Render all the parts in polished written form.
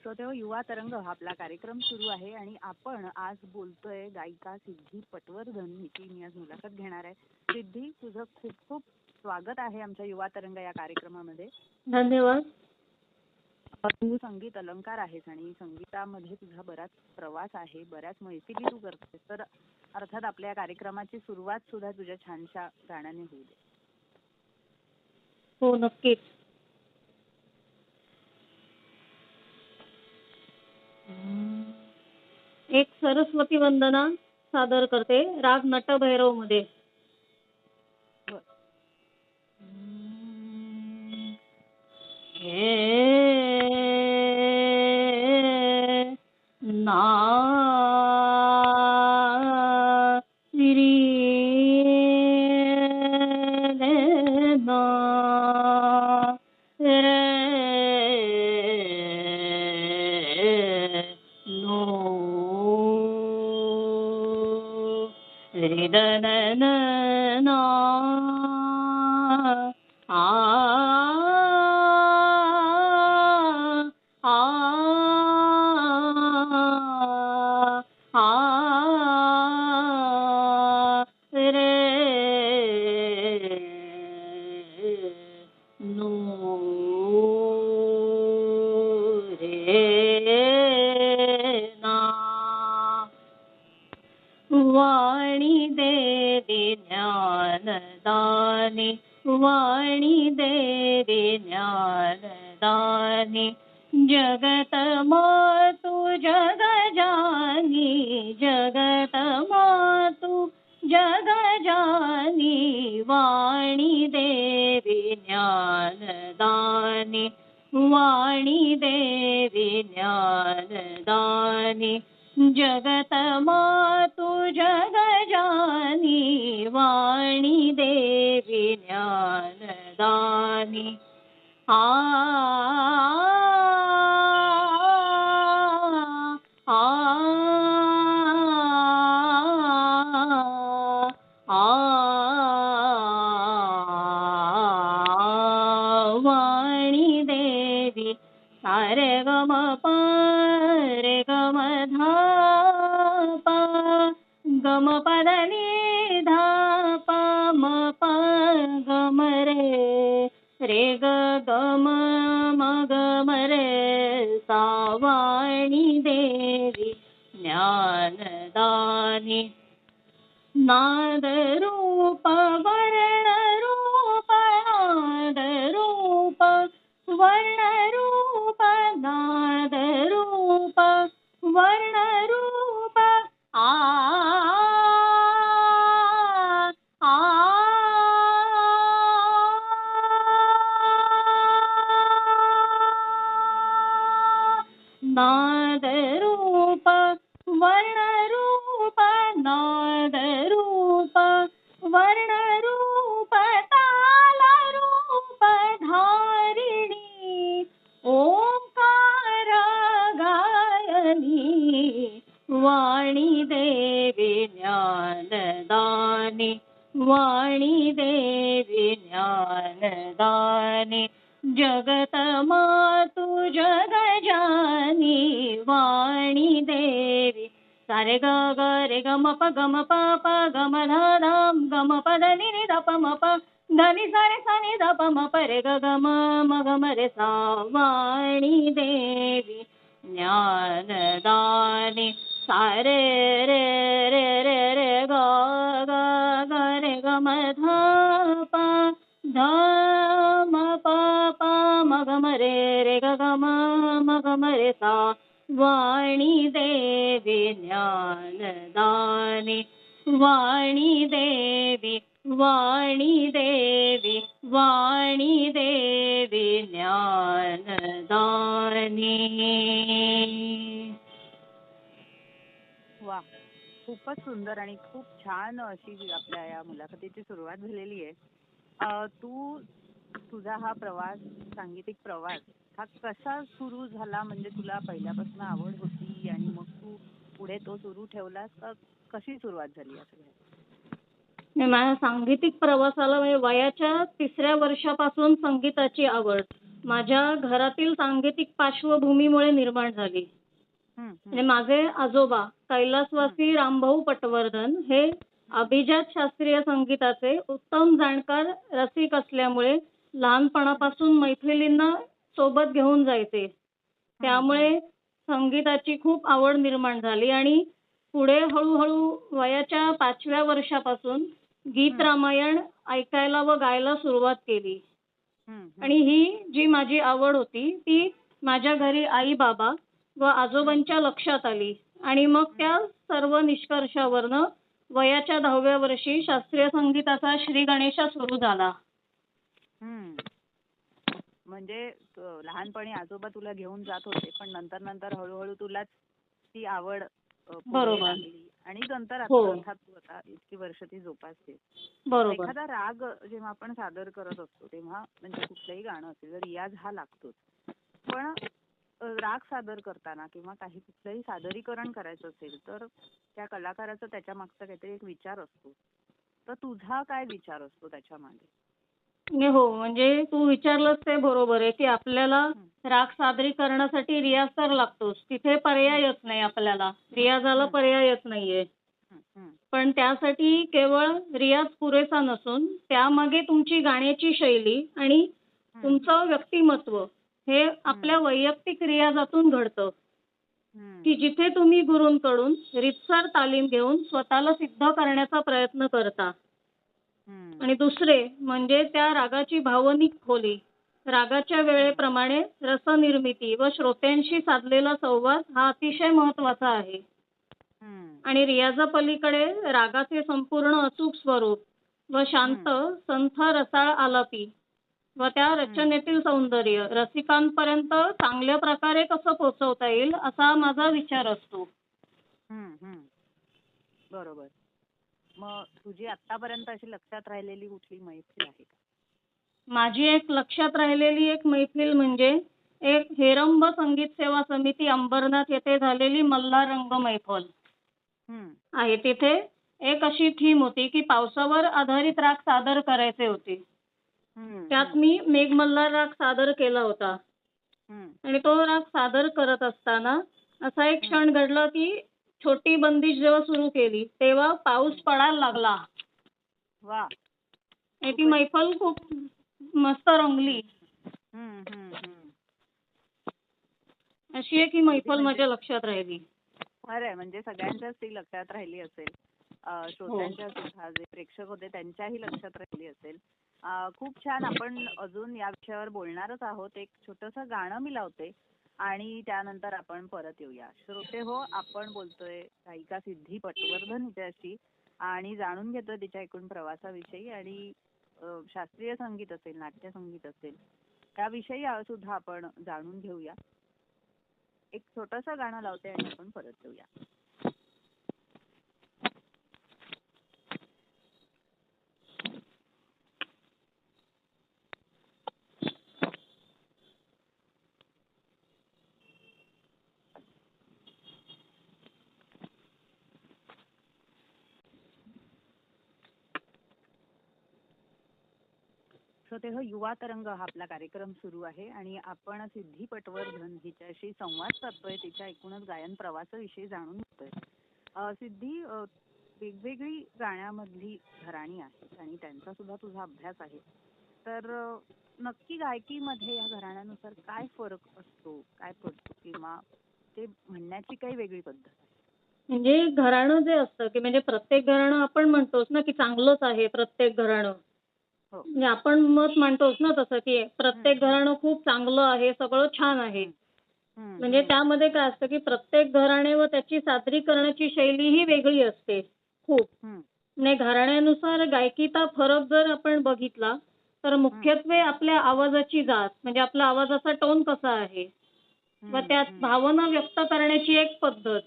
श्रोतेहो, युवा तरंग हा आपला कार्यक्रम सुरू आहे आणि आपण आज बोलतोय गायिका सिद्धी पटवर्धन हिची मी आज मुलाखत घेणार आहे. सिद्धी, तुझं खूप खूप स्वागत आहे आमच्या युवा तरंग या कार्यक्रमामध्ये. धन्यवाद. तू संगीत अलंकार आहेस आणि संगीतामध्ये तुझा बराच प्रवास आहे, बऱ्याच मैफिली तू करतेस. तर अर्थात आपल्या कार्यक्रमाची सुरुवात सुद्धा तुझ्या छानशा गाण्याने होईल. हो, नक्कीच. एक सरस्वती वंदना सादर करते राग नटभैरव मध्ये. ना वाणी देवी ज्ञानदानी, वाणी देवी ज्ञानदानी, जगत मातु जग जानी, जगत मातु जग जानी, वाणी देवी ज्ञानदानी, वाणी देवी ज्ञानदानी, जगत मातु जग जानी, वाणी देवी ज्ञानदानी. आ वाणी देवी सारे गम रे गम धा पा गम पद नि धा पा म प गम रे ग गम म गम रे सा. वाणी देवी ज्ञानदानी, नाद रूप वर्ण रूप, नाद रूप वर्ण रूप, नाद रूप वर्ण रूप. आ नाद रूप वर्ण रूप, नाद रूप वर्ण रूप, ताल रूप धारिणी, ओंकार गायनी, वाणी देवी ज्ञानदानी, वाणी देवी ज्ञानदानी, जगत मातु जग जानी, वाणी देवी सारे ग ग रे ग म प ग म प प ग म ध ध ग म प ध नि नि ध प म प ध नि सा रे सा नि ध प म प रे ग ग म ग म रे सा. वाणी देवी ज्ञानदानी, सारे रे रे रे रे ग ग ग रे ग म ध प ध म प प म ग म रे रे ग ग म ग म रे सा. वाणी देवी ज्ञानदानी, वाणी देवी, वाणी देवी, वाणी देवी ज्ञानदानी. वा, खूपच सुंदर आणि खूप छान अशी आपल्या या मुलाखतीची सुरुवात झालेली आहे. तुझा हा प्रवास, सांगीतिक प्रवास हा कसा सुरू झाला? म्हणजे तुला पहिल्यापासून आवड होती आणि मग तू पुढे तो सुरू ठेवलास का? कशी सुरुवात झाली या सगळ्याची? माझ्या सांगीतिक प्रवासाला वयाच्या 3ऱ्या वर्षापासून संगीताची आवड. माझ्या घरातील सांगीतिक पार्श्वभूमीमुळे निर्माण झाली. हं, हं. म्हणजे माझे आजोबा कैलासवासी रामभाऊ पटवर्धन हे अभिजात शास्त्रीय संगीताचे उत्तम जाणकार रसिक असल्यामुळे लहानपणापासून मैफिलींना सोबत घेऊन जायचे. त्यामुळे संगीताची खूप आवड निर्माण झाली आणि पुढे हळूहळू वयाच्या 5व्या वर्षापासून गीत रामायण ऐकायला व गायला सुरुवात केली. आणि ही जी माझी आवड होती ती माझ्या घरी आई बाबा व आजोबांच्या लक्षात आली आणि मग त्या सर्व निष्कर्षावरनं वयाच्या 10व्या वर्षी शास्त्रीय संगीताचा श्री गणेशा सुरू झाला. म्हणजे लहानपणी आजोबा तुला घेऊन जात होते पण नंतर नंतर हळूहळू तुलाच ती आवड पुढे लागली आणि नंतर अर्थात तू आता इतकी वर्ष ती जोपासते. एखादा राग जेव्हा आपण सादर करत असतो तेव्हा म्हणजे कुठलंही गाणं असेल तर रियाज हा लागतोच. पण राग सादर करताना किंवा काही कुठलंही सादरीकरण करायचं असेल तर त्या कलाकाराचा त्याच्या मागचा काहीतरी एक विचार असतो. तर तुझा काय विचार असतो त्याच्या मागे? हो, म्हणजे तू विचारलंस ते बरोबर आहे की आपल्याला राग सादरीकरणासाठी रियाज तर लागतोच. तिथे पर्यायच नाही आपल्याला. रियाजाला पर्यायच नाहीये. पण त्यासाठी केवळ रियाज पुरेसा नसून त्यामागे तुमची गाण्याची शैली आणि तुमचं व्यक्तिमत्व हे आपल्या वैयक्तिक रियाजातून घडतं. की जिथे तुम्ही गुरूंकडून रीतसर तालीम घेऊन स्वतःला सिद्ध करण्याचा प्रयत्न करता. आणि दुसरे म्हणजे त्या रागाची भावनिक खोली, रागाच्या वेळेप्रमाणे रसनिर्मिती व श्रोत्यांशी साधलेला संवाद हा अतिशय महत्त्वाचा आहे. आणि रियाजापलीकडे रागाचे संपूर्ण अचूक स्वरूप व शांत संथ रसाळ आलापी व त्या रचनेतील सौंदर्य रसिकांपर्यंत चांगल्या प्रकारे कसं पोहोचवता येईल असा माझा विचार असतो. बरोबर. मग तुझी आतापर्यंत अशी लक्षात राहिलेली कुठली मैफिल आहे? माझी एक लक्षात राहिलेली एक मैफिल म्हणजे एक हेरंब संगीत सेवा समिती अंबरनाथ येथे झालेली मल्हार रंग मैफल आहे. तिथे एक अशी थीम होती की पावसावर आधारित राग सादर करायचे होते. त्यात मी मेघमल्हार राग सादर केला होता. आणि तो राग सादर करत असताना असा एक क्षण घडला की छोटी बंदिश जेव्हा सुरू केली तेव्हा पाऊस पडायला लागला. वा. ती मैफल खूप मस्त रंगली. अशी एक ही मैफल माझ्या लक्षात राहिली. अरे म्हणजे सगळ्यांच्याच ती लक्षात राहिली असेल. श्रोत्यांच्या सुद्धा जे प्रेक्षक होते त्यांच्याही लक्षात राहिली असेल. खूप छान. आपण अजून या विषयावर बोलणारच आहोत. एक छोटंसं गाणं मी लावते आणि त्यानंतर आपण परत येऊया. श्रोते हो, आपण बोलतोय गायिका सिद्धी पटवर्धन हिच्याशी आणि जाणून घेतोय तिच्या एकूण प्रवासाविषयी आणि शास्त्रीय संगीत असेल, नाट्य संगीत असेल त्याविषयी सुद्धा आपण जाणून घेऊया. एक छोटंसं गाणं लावते आणि आपण परत येऊया. श्रोते हो, युवा तरंग हा आपला कार्यक्रम सुरू आहे आणि आपण सिद्धी पटवर्धन हिच्याशी संवाद साधतोय. तिच्या एकूणच गायन प्रवासाविषयी जाणून घेतोय. सिद्धी, वेगवेगळी गाण्यामधली घराणी आहेत आणि त्यांचा सुद्धा तुझा अभ्यास आहे. तर नक्की गायकीमध्ये या घराण्यानुसार काय फरक असतो, काय पडतो किंवा ते म्हणण्याची काही वेगळी पद्धत? म्हणजे घराणं जे असतं की म्हणजे प्रत्येक घराणं आपण म्हणतोच ना की चांगलंच आहे प्रत्येक घराणं. म्हणजे आपण मत मांडतोच ना तसं की प्रत्येक घराणं खूप चांगलं आहे, सगळं छान आहे. म्हणजे त्यामध्ये काय असतं की प्रत्येक घराणे व त्याची सादरीकरणाची शैली ही वेगळी असते खूप. म्हणजे घराण्यानुसार गायकीचा फरक जर आपण बघितला तर मुख्यत्वे आपल्या आवाजाची जात म्हणजे आपला आवाजाचा टोन कसा आहे व त्यात भावना व्यक्त करण्याची एक पद्धत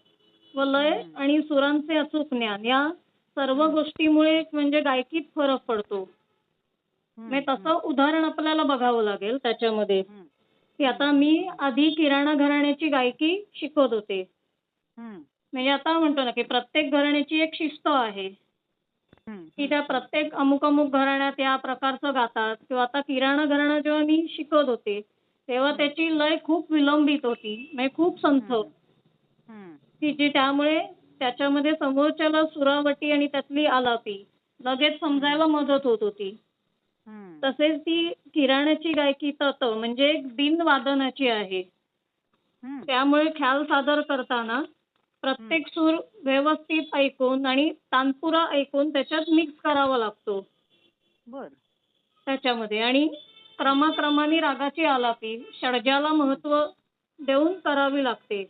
व लय आणि सुरांचे अचूक ज्ञान या सर्व गोष्टीमुळे म्हणजे गायकीत फरक पडतो. म्हणजे तसं उदाहरण आपल्याला बघावं लागेल त्याच्यामध्ये की आता मी आधी किराणा घराण्याची गायकी शिकवत होते. म्हणजे आता म्हणतो ना की प्रत्येक घराण्याची एक शिस्त आहे की त्या प्रत्येक अमुक अमुक घराण्यात या प्रकारचं गातात. किंवा आता किराणा घराणं जेव्हा मी शिकवत होते तेव्हा त्याची लय खूप विलंबित होती, म्हणजे खूप संथ, हम्म. की जी त्यामुळे त्याच्यामध्ये समोरच्याला सुरावटी आणि त्यातली आलापी लगेच समजायला मदत होत होती. हम्म. तसेच ती किराण्याची गायकी तत म्हणजे एक बिन वादनाची आहे. हम्म. त्यामुळे ख्याल सादर करताना प्रत्येक सूर व्यवस्थित ऐकून आणि तानपुरा ऐकून त्याच्यात मिक्स करावा लागतो बर. त्याच्यामध्ये, आणि क्रमाक्रमाने रागाची आलापी षड्जाला महत्व देऊन करावी लागते.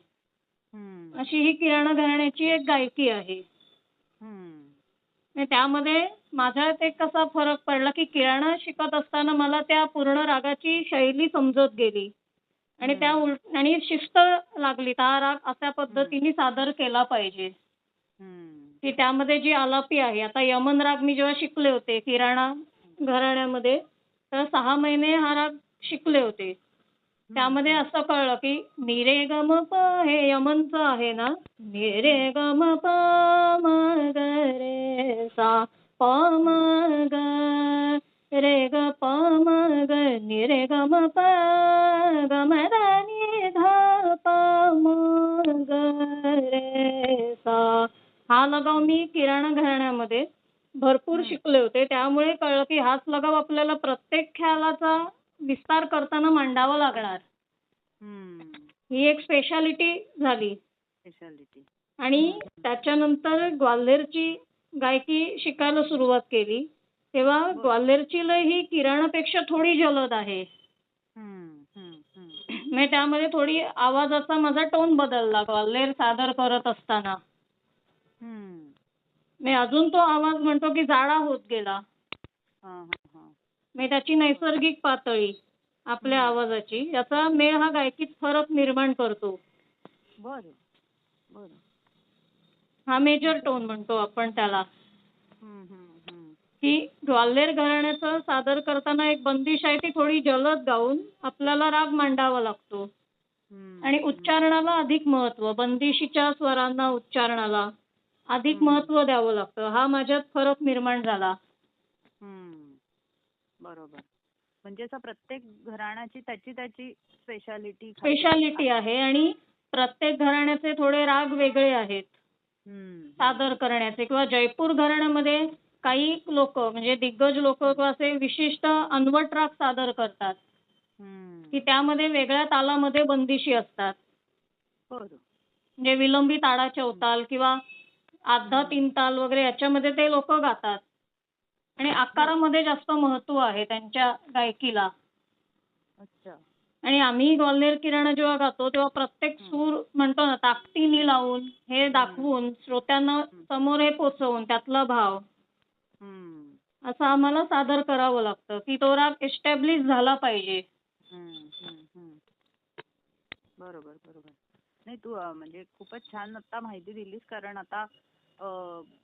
हम्म. अशी ही किराणा घराण्याची एक गायकी आहे. हम्म. आणि त्यामध्ये माझ्यात एक कसा फरक पडला की किराणा शिकत असताना मला त्या पूर्ण रागाची शैली समजत गेली आणि आणि शिस्त लागली, हा राग अशा पद्धतीने सादर केला पाहिजे. हम्म. की त्यामध्ये जी आलापी आहे, आता यमन राग मी जेव्हा शिकले होते किराणा घराण्यामध्ये, तर 6 महिने हा राग शिकले होते. त्यामध्ये असं कळलं की नि रे ग म प हे यमनचं आहे ना, नि रे ग म प म ग रे सा प म ग रे ग प म ग नि रे ग म प ग म ध नि ध प म ग रे सा, हा लगाव मी किराणा घराण्यामध्ये भरपूर शिकले होते. त्यामुळे कळलं की हाच लगाव आपल्याला प्रत्येक ख्यालाचा विस्तार करताना मांडावा लागणार. ही एक स्पेशालिटी झाली. स्पेशालिटी. आणि त्याच्यानंतर ग्वाल्हेरची गायकी शिकायला सुरुवात केली, तेव्हा ग्वाल्हेरची लय ही किराणापेक्षा थोडी जलद आहे. म्हणजे त्यामध्ये थोडी आवाजाचा माझा टोन बदलला ग्वाल्हेर सादर करत असताना. मी अजून तो आवाज म्हणतो की जाडा होत गेला. म्हणजे त्याची नैसर्गिक पातळी आपल्या आवाजाची, याचा मेळ हा गायकीत फरक निर्माण करतो. बरं बरं. हा मेजर टोन म्हणतो आपण त्याला. की ग्वाल्हेर घराण्याचं सादर करताना एक बंदिश आहे ती थोडी जलद गाऊन आपल्याला राग मांडावा लागतो. आणि उच्चारणाला अधिक महत्व, बंदिशीच्या स्वरांना उच्चारणाला अधिक महत्व द्यावं लागतं. हा माझ्यात फरक निर्माण झाला. बरोबर. म्हणजे असं प्रत्येक घराण्याची त्याची त्याची स्पेशालिटी आहे आणि प्रत्येक घराण्याचे थोडे राग वेगळे आहेत सादर करण्याचे. किंवा जयपूर घराण्यामध्ये काही लोक म्हणजे दिग्गज लोक किंवा असे विशिष्ट अनवट राग सादर करतात की त्यामध्ये वेगळ्या तालामध्ये बंदिशी असतात. म्हणजे विलंबी ताडा चौताल किंवा आधा तीन ताल वगैरे याच्यामध्ये ते लोक गातात आणि आकारामध्ये जास्त महत्व आहे त्यांच्या गायकीला. अच्छा. आणि आम्ही ग्वाल्हेर किराणा जेव्हा गातो तेव्हा प्रत्येक सूर म्हणतो ना ताकदीने लावून हे दाखवून श्रोत्यांना समोर हे पोचवून त्यातला भाव असं आम्हाला सादर करावं लागतं की तो राग एस्टॅब्लिश झाला पाहिजे. बरोबर बरोबर. नाही तू म्हणजे खूपच छान आता माहिती दिलीस, कारण आता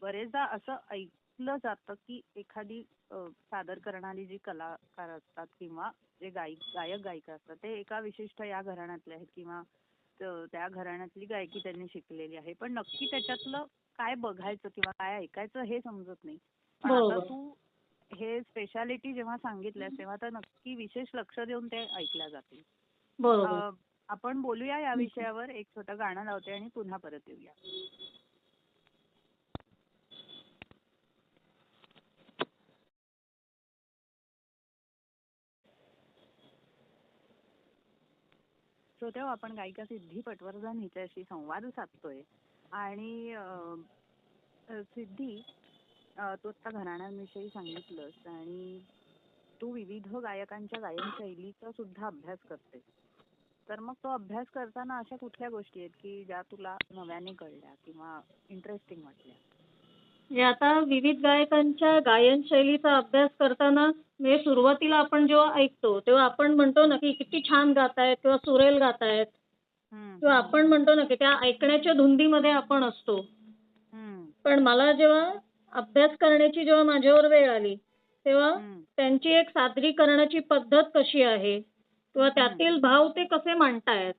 बरेचदा असं ऐकलं जातं की एखादी सादर करणारी जी कलाकार असतात किंवा जे गायक गायिका असतात ते एका विशिष्ट या घराण्यातले आहेत किंवा त्या घराण्यातली गायकी त्यांनी शिकलेली आहे, पण नक्की त्याच्यातलं काय बघायचं किंवा काय ऐकायचं हे समजत नाही. पण आता तू हे स्पेशालिटी जेव्हा सांगितल्यास तेव्हा तर नक्की विशेष लक्ष देऊन ते ऐकल्या जातील. आपण बोलूया या विषयावर. एक छोटं गाणं लावते आणि पुन्हा परत येऊया. तेव्हा आपण गायिका सिद्धी पटवर्धन हिच्याशी संवाद साधतोय. आणि सिद्धी, तू आता घराण्यांविषयी सांगितलंस आणि तू विविध गायकांच्या गायन शैलीचा सुद्धा अभ्यास करतेस. तर मग तो अभ्यास करताना अशा कुठल्या गोष्टी आहेत की ज्या तुला नव्याने कळल्या किंवा इंटरेस्टिंग वाटल्या? आता विविध गायकांच्या गायन शैलीचा अभ्यास करताना म्हणजे सुरुवातीला आपण जेव्हा ऐकतो तेव्हा आपण म्हणतो ना की किती छान गातायत किंवा सुरेल गातायत, किंवा आपण म्हणतो ना की त्या ऐकण्याच्या धुंदीमध्ये आपण असतो. पण मला जेव्हा अभ्यास करण्याची जेव्हा माझ्यावर वेळ आली तेव्हा त्यांची एक सादरीकरणाची पद्धत कशी आहे किंवा त्यातील भाव ते कसे मांडतायत,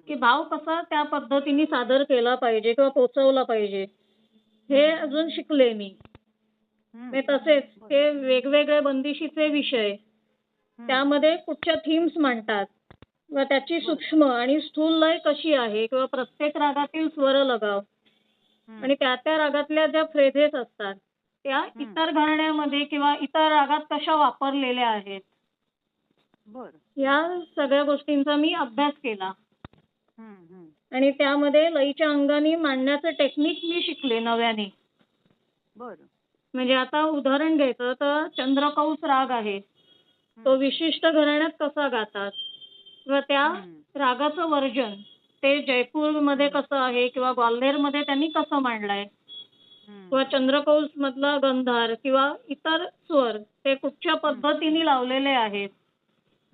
की भाव कसा त्या पद्धतीने सादर केला पाहिजे किंवा पोचवला पाहिजे, हे अजून शिकले मी. तसेच हे वेगवेगळे बंदिशीचे विषय त्यामध्ये कुठच्या थीम्स मांडतात किंवा त्याची सूक्ष्म आणि स्थूल लय कशी आहे किंवा प्रत्येक रागातील स्वर लगाव आणि त्या त्या रागातल्या ज्या फ्रेझेस असतात त्या इतर घराण्यामध्ये किंवा इतर रागात कशा वापरलेल्या आहेत या सगळ्या गोष्टींचा मी अभ्यास केला आणि त्यामध्ये लयीच्या अंगाने मांडण्याचं टेक्निक मी शिकले नव्याने. म्हणजे आता उदाहरण घ्यायचं तर चंद्रकौस राग आहे तो विशिष्ट घराण्यात कसा गातात किंवा त्या रागाचं वर्जन ते जयपूरमध्ये कसं आहे किंवा ग्वाल्हेरमध्ये त्यांनी कसं मांडलंय किंवा चंद्रकौस मधला गंधार किंवा इतर स्वर ते कुठच्या पद्धतीने लावलेले आहेत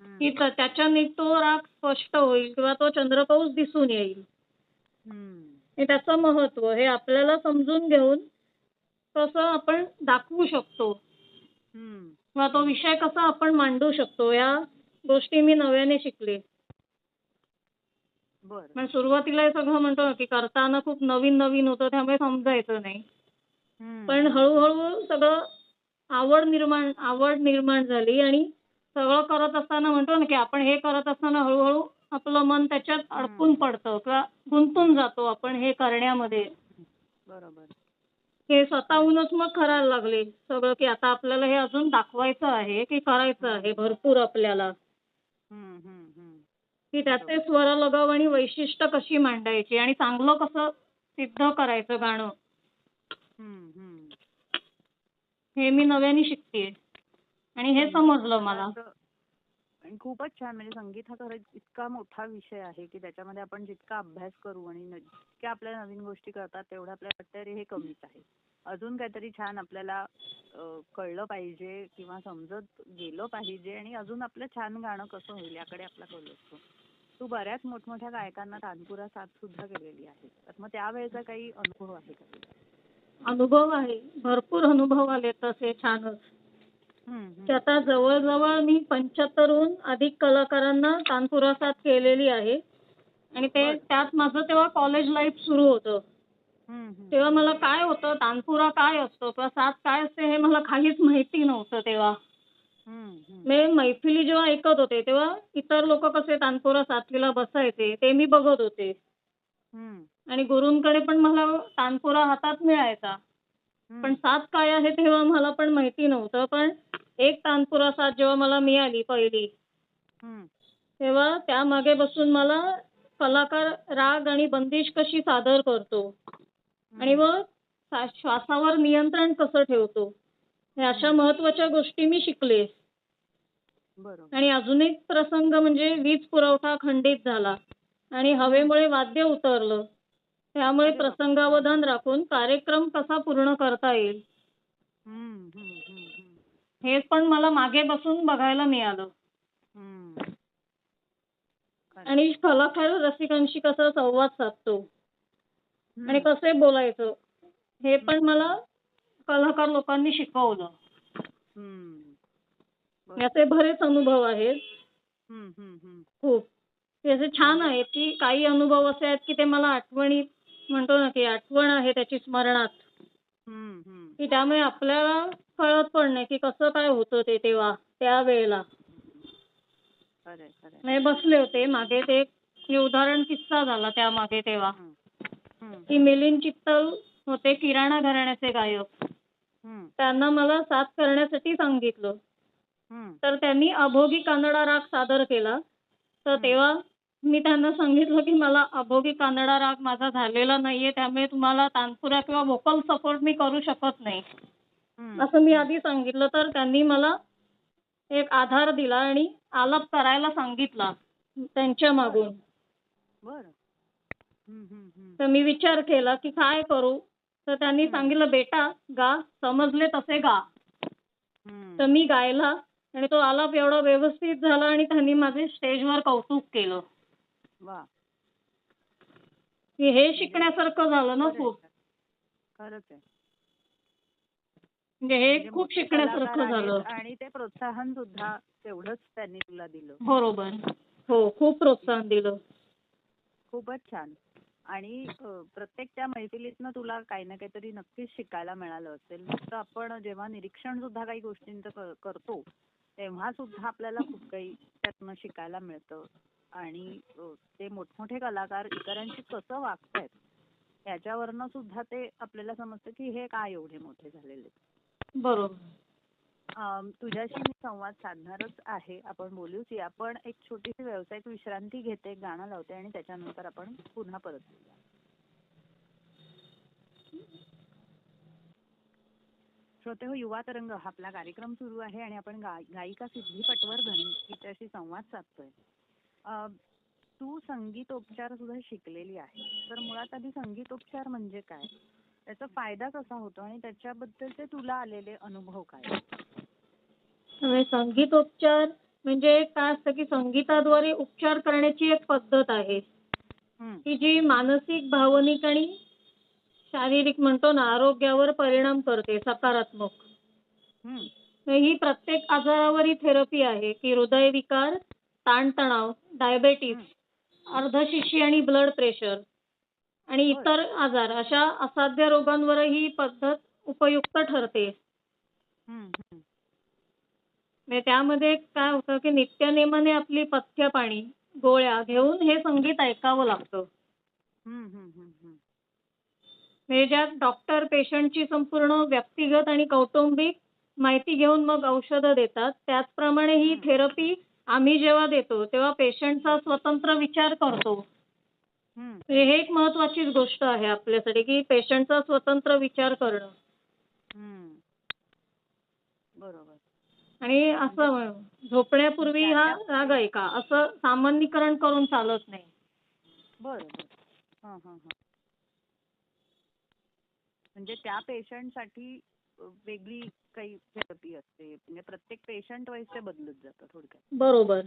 की त्याच्याने तो राग स्पष्ट होईल किंवा तो चंद्रकौस दिसून येईल. हे त्याचं महत्व हे आपल्याला समजून घेऊन कसं आपण दाखवू शकतो किंवा तो विषय कसा आपण मांडू शकतो या गोष्टी मी नव्याने शिकले. पण सुरुवातीला हे सगळं म्हणतो ना की करताना खूप नवीन नवीन होतं त्यामुळे समजायचं नाही. पण हळूहळू सगळं आवड निर्माण झाली आणि सगळं करत असताना म्हणतो ना की आपण हे करत असताना हळूहळू आपलं मन त्याच्यात अडकून पडतं किंवा गुंतून जातो आपण हे करण्यामध्ये. हे स्वतःहूनच मग करायला लागले सगळं की आता आपल्याला हे अजून दाखवायचं आहे की करायचं आहे भरपूर आपल्याला की त्याचे स्वर लगाव आणि वैशिष्ट्य कशी मांडायची आणि चांगलं कसं सिद्ध करायचं गाणं हे मी नव्याने शिकतेय आणि हे समजलं मला. आणि खूपच छान. म्हणजे संगीत हा खरंच इतका मोठा विषय आहे की त्याच्यामध्ये आपण जितका अभ्यास करू आणि जितक्या आपल्या नवीन गोष्टी करतात तेवढं आपल्याला वाटतं अरे हे कमीच आहे. अजून काहीतरी छान आपल्याला कळलं पाहिजे किंवा समजत गेलं पाहिजे आणि अजून आपलं छान गाणं कसं होईल याकडे आपला कल असतो. तू बऱ्याच मोठमोठ्या गायकांना तानपुरा साथ सुद्धा केलेली आहे. तर मग त्यावेळेचा काही अनुभव आहे का तुझा? अनुभव आहे भरपूर अनुभव आले तसे छानच. आता जवळजवळ मी 75हून अधिक कलाकारांना तानपुरा साथ केलेली आहे आणि त्यात माझं तेव्हा कॉलेज लाईफ सुरू होतं. तेव्हा मला काय होतं तानपुरा काय असतो किंवा साथ काय असते हे मला काहीच माहिती नव्हतं तेव्हा. मी मैफिली जेव्हा ऐकत होते तेव्हा इतर लोक कसे तानपुरा साथीला बसायचे ते मी बघत होते आणि गुरूंकडे पण मला तानपुरा हातात मिळायचा पण साथ काय आहे तेव्हा मला पण माहिती नव्हतं. पण एक तानपुरा साथ जेव्हा मला मिळाली पहिली तेव्हा त्यामागे बसून मला कलाकार राग आणि बंदिश कशी सादर करतो आणि मग श्वासावर नियंत्रण कसं ठेवतो हे अशा महत्वाच्या गोष्टी मी शिकले. आणि अजून एक प्रसंग म्हणजे वीज पुरवठा खंडित झाला आणि हवेमुळे वाद्य उतरलं त्यामुळे प्रसंगावधान राखून कार्यक्रम कसा पूर्ण करता येईल हे पण मला मागे बसून बघायला मिळालं. आणि कलाकार रसिकांशी कसा संवाद साधतो आणि कसे बोलायचं हे पण मला कलाकार लोकांनी शिकवलं. याचे बरेच अनुभव आहेत खूप. त्याचे छान आहेत की काही अनुभव असे आहेत की ते मला आठवणीत म्हणतो ना की आठवण आहे त्याची स्मरणात की त्यामुळे आपल्याला कळत पण नाही की कसं काय होतं ते तेव्हा त्यावेळेला. मी बसले होते मागे ते एक उदाहरण किस्सा झाला त्यामागे तेव्हा की मिलिंद चित्तल होते किराणा घराण्याचे गायक. त्यांना मला साथ करण्यासाठी सांगितलं तर त्यांनी अभोगी कानडा राग सादर केला. तर तेव्हा मी त्यांना सांगितलं की मला अभोगी कानडा राग माझा झालेला नाहीये त्यामुळे तुम्हाला तानपुरा किंवा व्होकल सपोर्ट मी करू शकत नाही असं मी आधी सांगितलं. तर त्यांनी मला एक आधार दिला आणि आलाप करायला सांगितला त्यांच्या मागून. तर मी विचार केला की काय करू तर त्यांनी सांगितलं बेटा गा समजले तसे गा. तर मी गायला आणि तो आलाप एवढा व्यवस्थित झाला आणि त्यांनी माझे स्टेजवर कौतुक केलं. हे शिकण्यासारखं झालं ना खूप. खरंच आहे. म्हणजे हे खूप शिकण्यासारखं झालं आणि ते प्रोत्साहन सुद्धा तेवढंच त्यांनी तुला दिलं. बरोबर हो खूप प्रोत्साहन दिलं. खूपच छान. आणि प्रत्येक त्या मैफिलीतनं तुला काही ना काहीतरी नक्कीच शिकायला मिळालं असेल. नुसतं आपण जेव्हा निरीक्षण सुद्धा काही गोष्टींचं करतो तेव्हा सुद्धा आपल्याला खूप काही त्यातनं शिकायला मिळतं. आणि ते मोठमोठे कलाकार इतरांशी कसं वागतायत याच्यावरनं सुद्धा ते आपल्याला समजतं की हे काय एवढे मोठे झालेले आहेत. बरोबर. तुझ्याशी मी संवाद साधणारच आहे. आपण बोलूच या. पण एक छोटीशी व्यावसायिक विश्रांती घेते, एक गाणं लावते आणि त्याच्यानंतर आपण पुन्हा परत येऊया. श्रोते हो, युवा तरंग हा आपला कार्यक्रम सुरू आहे आणि आपण गायिका सिद्धी पटवर्धन हिच्याशी संवाद साधतोय. तू संगीतोपचार सुद्धा शिकलेली आहे. तर मुळात आधी संगीतोपचार म्हणजे काय, त्याचा फायदा कसा होतो आणि त्याच्याबद्दलचे तुला आलेले अनुभव काय? त्यामुळे संगीतोपचार म्हणजे काय असतं की संगीताद्वारे उपचार करण्याची एक पद्धत आहे की जी मानसिक, भावनिक आणि शारीरिक म्हणतो ना आरोग्यावर परिणाम करते सकारात्मक. ही प्रत्येक आजारावर ही थेरपी आहे की हृदयविकार, ताणतणाव, डायबेटीस, अर्धशिशी आणि ब्लड प्रेशर आणि इतर आजार अशा असाध्य रोगांवर ही पद्धत उपयुक्त ठरते. त्यामध्ये काय होतं की नित्यनेमाने आपली पथ्य पाणी गोळ्या घेऊन हे संगीत ऐकावं लागतं. ज्यात डॉक्टर पेशंटची संपूर्ण व्यक्तिगत आणि कौटुंबिक माहिती घेऊन मग औषधं देतात. त्याचप्रमाणे ही थेरपी आम्ही जेव्हा देतो तेव्हा पेशंटचा स्वतंत्र विचार करतो. हे एक महत्वाचीच गोष्ट आहे आपल्यासाठी की पेशंटचा स्वतंत्र विचार करणं. बरोबर. आणि असं झोपण्यापूर्वी हा राग ऐका असं सामान्यीकरण करून चालत नाही. बरोबर. म्हणजे त्या पेशंटसाठी वेगळी काही थेरपी असते. म्हणजे प्रत्येक पेशंट वाईज ते बदलत जातं थोडक्यात. बरोबर.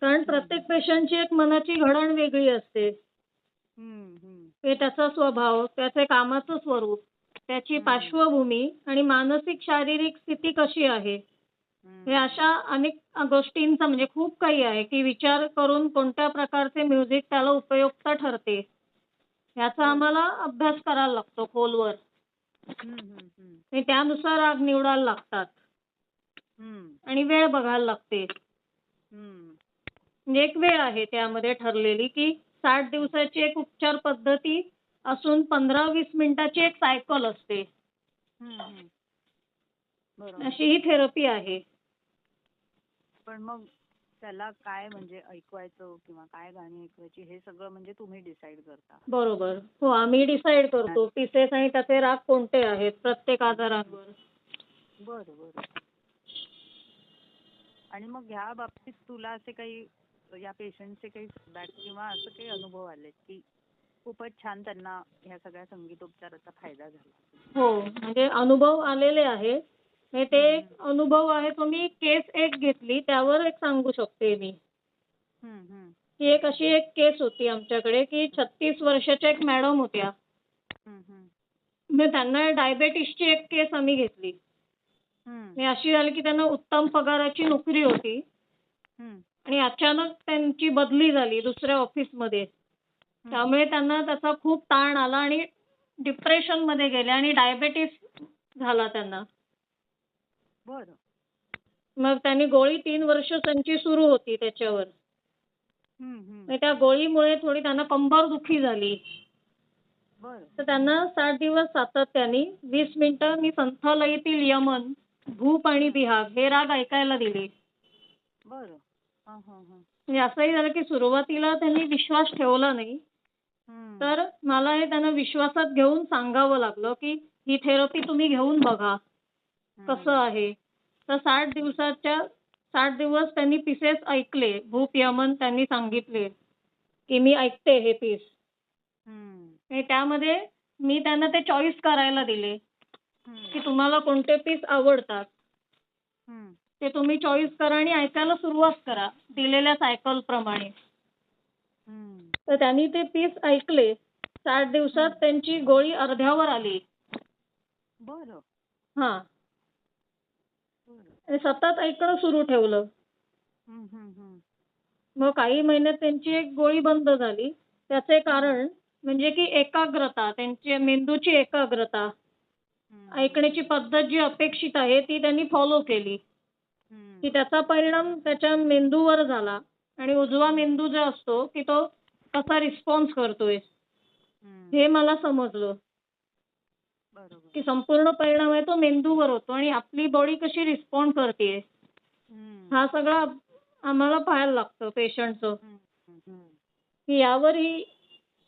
कारण प्रत्येक पेशंटची एक मनाची घडण वेगळी असते. ते त्याचा स्वभाव, त्याचे कामाचं स्वरूप, त्याची पार्श्वभूमी आणि मानसिक शारीरिक स्थिती कशी आहे हे अशा अनेक गोष्टींचा म्हणजे खूप काही आहे की विचार करून कोणत्या प्रकारचे म्युझिक त्याला उपयुक्त ठरते याचा आम्हाला अभ्यास करायला लागतो खोलवर. त्यानुसार राग निवडायला लागतात आणि वेळ बघायला लागते. म्हणजे एक वेळ आहे त्यामध्ये ठरलेली की 60 दिवसाची एक उपचार पद्धती असून 15-20 मिनिटाची एक सायकल असते. अशी ही थेरपी आहे. पण मग त्याला काय म्हणजे ऐकवायचं किंवा काय गाणी ऐकवायची हे सगळं म्हणजे तुम्ही डिसाईड करता? बरोबर. हो, आम्ही डिसाईड करतो पीसेस आणि त्याचे राग कोणते आहेत प्रत्येक आजारांवर. बरं. आणि मग ह्या बाबतीत तुला असे काही या पेशंटचे काही फीडबॅक किंवा असं काही अनुभव आले की खूपच छान त्यांना ह्या सगळ्या संगीतोपचाराचा फायदा झाला? हो, म्हणजे अनुभव आलेले आहे. ते अनुभव आहे तो मी केस एक घेतली त्यावर एक सांगू शकते मी. ही एक अशी एक केस होती आमच्याकडे की 36 वर्षाच्या एक मॅडम होत्या. त्यांना डायबेटिसची एक केस आम्ही घेतली. अशी झाली की त्यांना उत्तम पगाराची नोकरी होती आणि अचानक त्यांची बदली झाली दुसऱ्या ऑफिसमध्ये. त्यामुळे त्यांना त्याचा खूप ताण आला आणि डिप्रेशन मध्ये गेले आणि डायबेटिस झाला त्यांना. मग त्यांनी गोळी 3 वर्ष त्यांची सुरू होती त्याच्यावर. त्या गोळीमुळे थोडी त्यांना कंबरदुखी झाली. तर त्यांना 60 दिवस सातत्याने 20 मिनिटं मी संथ लयीतील यमन, भूप आणि बिहाग हे राग ऐकायला दिले. म्हणजे असंही झालं की सुरुवातीला त्यांनी विश्वास ठेवला नाही. तर मला हे त्यांना विश्वासात घेऊन सांगावं लागलं की ही थेरपी तुम्ही घेऊन बघा कसं आहे. तर 60 दिवस त्यांनी पीसेस ऐकले. भूप यमन त्यांनी सांगितले की मी ऐकते हे पीस. त्यामध्ये मी त्यांना ते चॉईस करायला दिले की तुम्हाला कोणते पीस आवडतात ते तुम्ही चॉईस करा आणि ऐकायला सुरुवात करा दिलेल्या सायकल प्रमाणे. तर त्यांनी ते पीस ऐकले. 60 दिवसात त्यांची गोळी अर्ध्यावर आली. हा, सतत ऐकणं सुरू ठेवलं. मग काही महिन्यात त्यांची एक गोळी बंद झाली. त्याचे कारण म्हणजे की एकाग्रता, त्यांची मेंदूची एकाग्रता, ऐकण्याची पद्धत जी अपेक्षित आहे ती त्यांनी फॉलो केली. हम्म. की त्याचा परिणाम त्याच्या मेंदूवर झाला आणि उजवा मेंदू जो असतो की तो कसा रिस्पॉन्स करतोय हम्म. हे मला समजलं बरोबर. की संपूर्ण परिणाम आहे तो मेंदूवर होतो आणि आपली बॉडी कशी रिस्पॉन्ड करते हम्म. हा सगळा आम्हाला पाहायला लागतं पेशंटचं हम्म. हम्म. की यावरही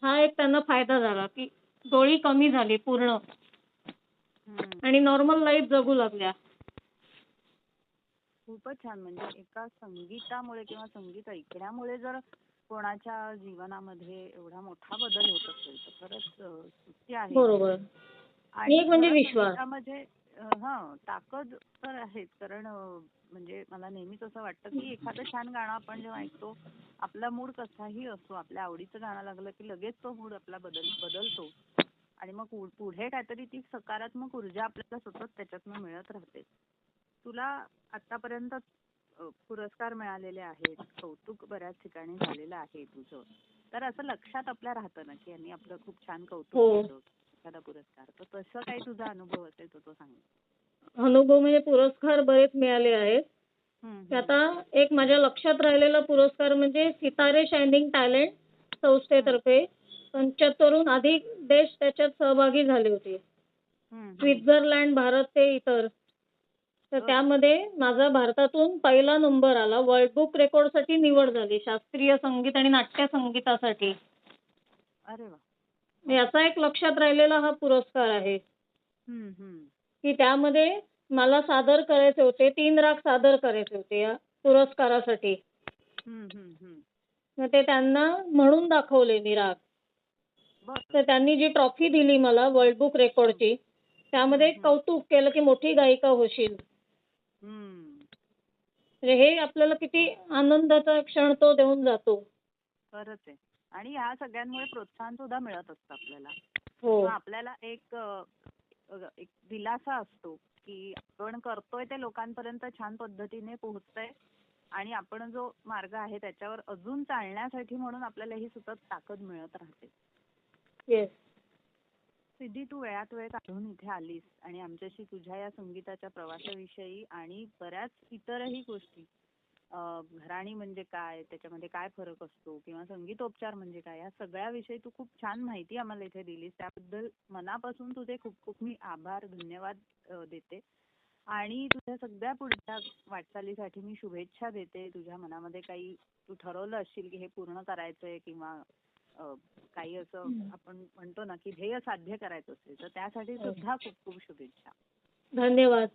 हा एक त्यांना फायदा झाला की डोळी कमी झाली पूर्ण हम्म. आणि नॉर्मल लाईफ जगू लागल्या. खूपच छान. म्हणजे एका संगीतामुळे किंवा संगीत ऐकण्यामुळे जर कोणाच्या जीवनामध्ये एवढा मोठा बदल होत असेल तर खरंच स्तुत्य आहे. बरोबर. आणि एक म्हणजे खरं विश्वास. संगीतामध्ये ताकद तर आहेच. कारण म्हणजे मला नेहमीच असं वाटतं की एखादं छान गाणं आपण जेव्हा ऐकतो आपला मूड कसाही असो आपल्या आवडीचं गाणं लागलं की लगेच तो मूड आपला बदलतो आणि मग पुढे काहीतरी ती सकारात्मक ऊर्जा आपल्याला सतत त्याच्यातनं मिळत राहते. तुला आतापर्यंत पुरस्कार मिळालेले आहेत, कौतुक बऱ्याच ठिकाणी झालेलं आहे तुझं. तर असं लक्षात आपल्या राहतं ना की यांनी आपलं खूप छान कौतुक केलं, एखादा पुरस्कार. तर तसं काही तुझा अनुभव असेल तर तो सांग. अनुभव म्हणजे पुरस्कार बरेच मिळाले आहेत. हम्म. ते आता एक माझ्या लक्षात राहिलेला पुरस्कार म्हणजे सितारे शायनिंग टॅलेंट संस्थेतर्फे 75हून अधिक देश त्याच्यात सहभागी झाले होते. स्वित्झर्लंड, भारत ते इतर. तर त्यामध्ये माझा भारतातून पहिला नंबर आला. वर्ल्ड बुक रेकॉर्डसाठी निवड झाली शास्त्रीय संगीत आणि नाट्य संगीतासाठी. अरे वा. याचा एक लक्षात राहिलेला हा पुरस्कार आहे की त्यामध्ये मला सादर करायचे होते 3 राग सादर करायचे होते या पुरस्कारासाठी. मग ते त्यांना म्हणून दाखवले मी राग. तर त्यांनी जी ट्रॉफी दिली मला वर्ल्ड बुक रेकॉर्डची त्यामध्ये कौतुक केलं की मोठी गायिका होशील. म्हणजे हे आपल्याला किती आनंदाचा क्षण तो देऊन जातो. खरंच आहे. आणि ह्या सगळ्यांमुळे प्रोत्साहन सुद्धा मिळत असतं आपल्याला. हो. आपल्याला एक एक दिलासा असतो की आपण करतोय ते लोकांपर्यंत छान पद्धतीने पोहोचतंय आणि आपण जो मार्ग आहे त्याच्यावर अजून चालण्यासाठी म्हणून आपल्याला ही सतत ताकद मिळत राहते. येस. सिद्धी, तू वेळात वेळ काढून इथे आलीस आणि आमच्याशी तुझ्या या संगीताच्या प्रवासाविषयी आणि बऱ्याच इतरही गोष्टी, घराणी म्हणजे काय, त्याच्यामध्ये काय फरक असतो किंवा संगीतोपचार म्हणजे काय, या सगळ्याविषयी तू खूप छान माहिती आम्हाला इथे दिलीस. त्याबद्दल मनापासून तुझे खूप खूप मी आभार, धन्यवाद देते. आणि तुझ्या सगळ्या पुढच्या वाटचालीसाठी मी शुभेच्छा देते. तुझ्या मनामध्ये काही तू ठरवलं असशील की हे पूर्ण करायचंय किंवा काही असं आपण म्हणतो ना की ध्येय साध्य करायचं असेल तर त्यासाठी सुद्धा खूप खूप शुभेच्छा. धन्यवाद.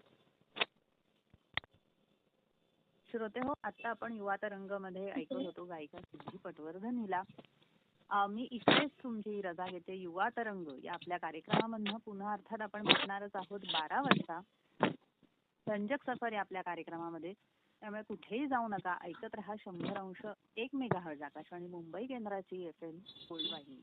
श्रोते हो, आता आपण युवा तरंगमध्ये ऐकत होतो गायिका सिद्धी पटवर्धन हिला. मी इथेच तुमची रजा घेते. युवा तरंग या आपल्या कार्यक्रमामधनं पुन्हा अर्थात आपण भेटणारच आहोत 12 वाजता. रंजक सफर या आपल्या कार्यक्रमामध्ये. त्यामुळे कुठेही जाऊ नका. ऐकत रहा 100.1 मेगाहर्ट्झ आकाशवाणी मुंबई केंद्राची FM गोल्ड वाहिनी.